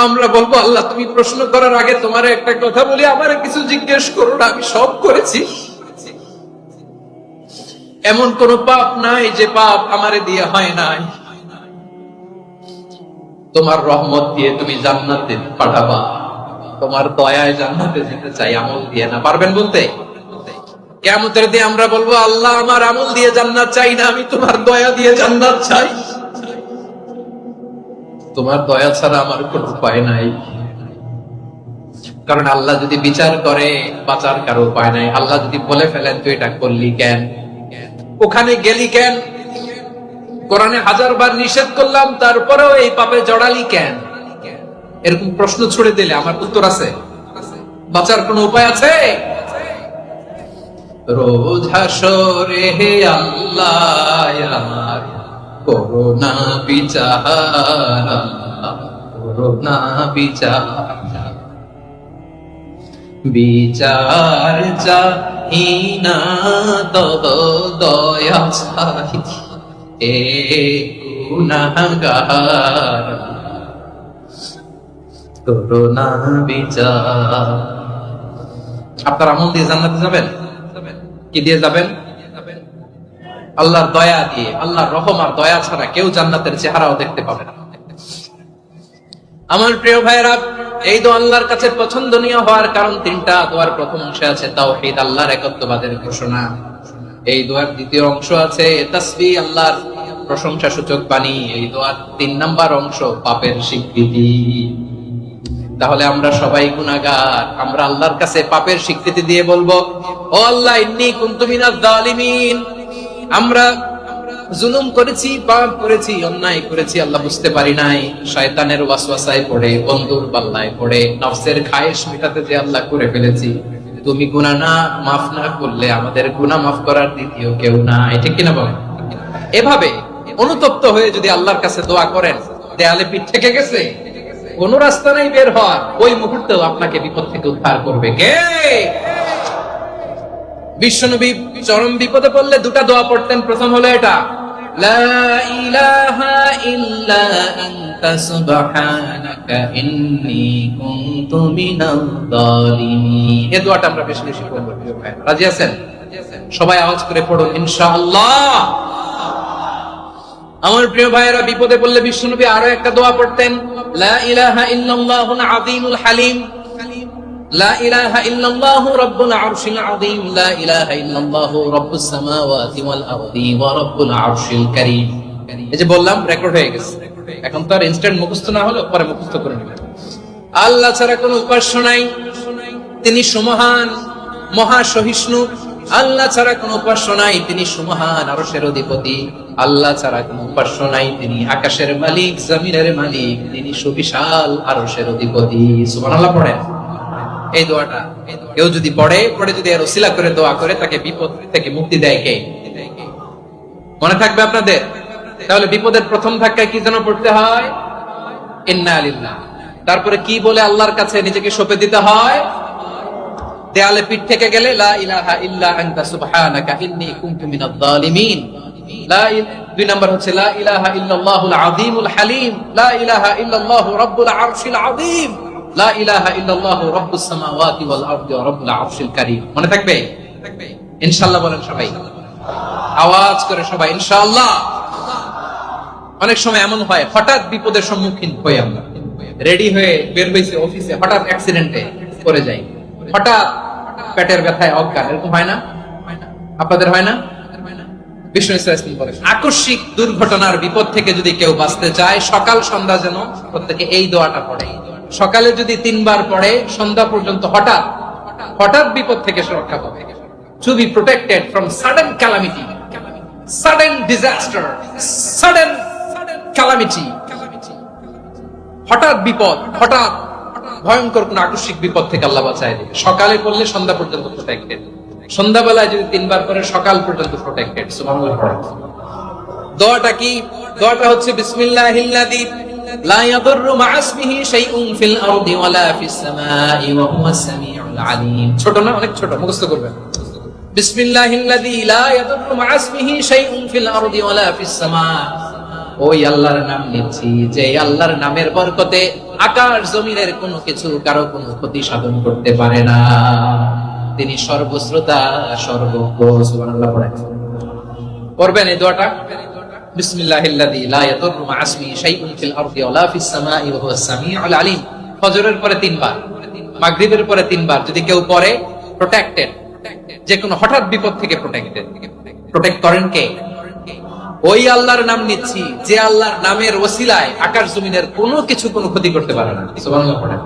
আমরা বলবো আল্লাহ তুমি প্রশ্ন করার আগে তোমার একটা কথা বলি, আমার কিছু জিজ্ঞেস করো না, আমি সব করেছি। এমন কোন পাপ নাই যে পাপ আমারে দিয়ে হয় নাই। তোমার রহমত দিয়ে তুমি জান্নাতে পাঠাবা, তোমার দয়ায় জান্নাতে যেতে চাই, আমল দিয়ে না। পারবেন বলতে? কিয়ামতের দিন আমরা বলবো আল্লাহ আমার আমল দিয়ে জান্নাত চাই না, আমি তোমার দয়া দিয়ে জান্নাত চাই। তোমার দয়া ছাড়া আমার কোনো উপায় নাই। কারণ আল্লাহ যদি বিচার করে বাঁচার কারো উপায় নাই। আল্লাহ যদি বলে ফেলেন তুই এটা করলি কেন, ওখানে গেলি কেন, কোরআনে 1000 বার নিষেধ করলাম তারপরেও এই পাপে জড়ালি কেন, এরকম প্রশ্ন ছুড়ে দিলে আমার উত্তর আছে? বাঁচার কোনো উপায় আছে? রোজ হাসরে হে আল্লাহ আমার করোনা বিচার, করোনা বিচার, বিচার চাহি না তব দয়া চাহি এ গুনাহগার, করোনা বিচার। আপনার আমল দিয়ে জান্নাতে যাবেন? কি দিয়ে যাবেন? আল্লাহর দয়া দিয়ে। আল্লাহর রহম আর দয়া ছাড়া কেউ জান্নাতের চেহারাও দেখতে পাবে না। আমার প্রিয় ভাইয়েরা, এই দোয়া আল্লাহর কাছে পছন্দনীয় হওয়ার কারণ 3টা। দোয়ার প্রথম অংশে আছে তাওহীদ, আল্লাহর একত্ববাদের ঘোষণা। এই দোয়ার দ্বিতীয় অংশ আছে তাসবিহ, আল্লাহর প্রশংসা সূচক বাণী। এই দোয়ার 3 নাম্বার অংশ পাপের স্বীকৃতি। তাহলে আমরা সবাই গুনাহগার, আমরা আল্লাহর কাছে পাপের স্বীকৃতি দিয়ে বলবো ও আল্লাহ ইন্নী কুনতু মিনাজ জালিমিন, আমরা জুলুম করেছি, পাপ করেছি, অন্যায় করেছি, আল্লাহ বুঝতে পারি নাই, শয়তানের ওয়াসওয়াসায় পড়ে, বন্ধুর পাল্লায় পড়ে, নফসের খায়েশ মেটাতে যে আল্লাহ করে ফেলেছি। তুমি গুনাহ না মাফ না করলে আমাদের গুনাহ মাফ করার দ্বিতীয় কেউ নাই, ঠিক কিনা বলেন? এভাবে অনুতপ্ত হয়ে যদি আল্লাহর কাছে দোয়া করেন, দেয়ালে পিঠ থেকে গেছে, কোন রাস্তা নাই বের হওয়ার, ওই মুহূর্তেও আপনাকে বিপদ থেকে উদ্ধার করবে কে? বিশ্বনবী চরম বিপদে পড়লে 2টা দোয়া পড়তেন। প্রথম হলো এটা, লা ইলাহা ইল্লা আনতা সুবহানাকা ইন্নী কুনতু মিনাল জালিমিন। এই দোয়াটা আমরা বেশি বেশি পড়ব। রাজি আছেন? সবাই আওয়াজ করে পড়ুন ইনশাআল্লাহ। আমার প্রিয় ভাইয়েরা, বিপদে পড়লে বিশ্বনবী আরো একটা দোয়া পড়তেন, লা ইলাহা ইল্লাল্লাহুল আযীমুল হালিম, লা ইলাহা ইল্লাল্লাহু রাব্বুল আরশিল আযীম, লা ইলাহা ইল্লাল্লাহু রাব্বুস সামাওয়াতি ওয়াল আরদি ওয়া রাব্বুল আরশিল কারীম। এই যে বললাম, রেকর্ড হয়ে গেছে। এখন তো আর ইনস্ট্যান্ট মুখস্থ না হলো, পরে মুখস্থ করে নেবেন। আল্লাহ ছাড়া কোনো উপাস্য নাই, তিনি সুমহান, মহা সহিষ্ণু। আল্লাহ ছাড়া কোনো উপাস্য নাই, তিনি সুমহান, আরশের অধিপতি। আল্লাহ ছাড়া কোনো উপাস্য নাই, তিনি আকাশের মালিক, জমিনের মালিক, তিনি সুবিশাল, আরশের অধিপতি। সুবহানাল্লাহ পড়েন। এই দোয়াটা কেউ যদি পড়ে যদি এর ওসিলা করে দোয়া করে, তাকে বিপদ থেকে মুক্তি দেয় কে? মনে থাকবে আপনাদের? তাহলে বিপদের প্রথম ধাক্কায় কি যেন পড়তে হয়? ইন্না লিল্লাহ। তারপরে কি বলে আল্লাহর কাছে নিজেকে সঁপে দিতে হয়? দেয়ালে পিঠ থেকে গেলে লা ইলাহা ইল্লা আনতা সুবহানাকা ইন্নী কুনতু মিনাজ জালিমিন। 2 নাম্বার হচ্ছে লা ইলাহা ইল্লাল্লাহুল আযীমুল হালিম, লা ইলাহা ইল্লাল্লাহু রাব্বুল আরশিল আযীম, লা ইলাহা ইল্লাল্লাহু রাব্বুস সামাওয়াতি ওয়াল আরদি ওয়া রাব্বুল আরশিল কারীম। মনে থাকবে? ইনশাআল্লাহ বলেন সবাই, আওয়াজ করে সবাই ইনশাআল্লাহ। অনেক সময় এমন হয়, হঠাৎ বিপদের সম্মুখীন হই আমরা, রেডি হয়ে বের হইছে অফিসে, হঠাৎ অ্যাক্সিডেন্টে পড়ে যাই, হঠাৎ পেটের ব্যথায় অজ্ঞান, এরকম হয় না? আপনাদের হয় না? বিষ্ণু ইসলাম বলেন, আকস্মিক দুর্ঘটনার বিপদ থেকে যদি কেউ বাঁচতে চায়, সকাল সন্ধ্যা যেন প্রত্যেকে এই দোয়াটা পড়ে। সকালে যদি 3 বার পড়ে, সন্ধ্যা পর্যন্ত হঠাৎ বিপদ থেকে সুরক্ষা পাবে। To be protected from sudden calamity, sudden disaster, sudden calamity, হঠাৎ বিপদ, হঠাৎ ভয়ঙ্কর কোন আকস্মিক বিপদ থেকে আল্লাহ বাঁচায় দেবে। সকালে পড়লে সন্ধ্যা পর্যন্ত প্রোটেক্টেড, সন্ধ্যাবেলায় যদি 3 বার করে সকাল পর্যন্ত প্রোটেক্টেড। সুবহানাল্লাহ। দোয়াটা কি? দোয়াটা হচ্ছে বিসমিল্লাহিল্লাযী লা ইয়াদুররু মা'a ইসমিহি শাইউন ফিল আরদি ওয়ালা ফিস সামাই ওয়া হুয়াস সামিউল আলীম। ছোট না? অনেক ছোট, মুখস্থ করবেন। বিসমিল্লাহিল্লাযী লা ইয়াদুররু মা'a ইসমিহি শাইউন ফিল আরদি ওয়ালা ফিস সামা ওই আল্লাহর নাম নিচ্ছি যে আল্লাহর নামের বরকতে আকাশ জমিনের কোনো কিছু কারো কোনো ক্ষতি সাধন করতে পারে না। তিনি সর্বশ্রোতা সর্বজ্ঞ। সুবহানাল্লাহ পড়েন, পড়বেন এই দোয়াটা। বিসমিল্লাহিল্লাযী লা ইয়াদুররু মা ইসমিহি শাইউন ফিল আরদি ওয়ালা ফিস সামাই ওয়া হুয়াস সামিউল আলিম। ফজরের পরে 3 বার, মাগরিবের পরে 3 বার যদি কেউ পড়ে, প্রোটেক্টেড, যে কোনো হঠাৎ বিপদ থেকে প্রোটেক্টেড। প্রোটেক্ট করেন কে? ওই আল্লাহর নাম নিচ্ছি যে আল্লাহর নামের ওসিলায় আকাশ জমিনের কোনো কিছু কোনো ক্ষতি করতে পারে না। সুবহানাল্লাহ পড়েন।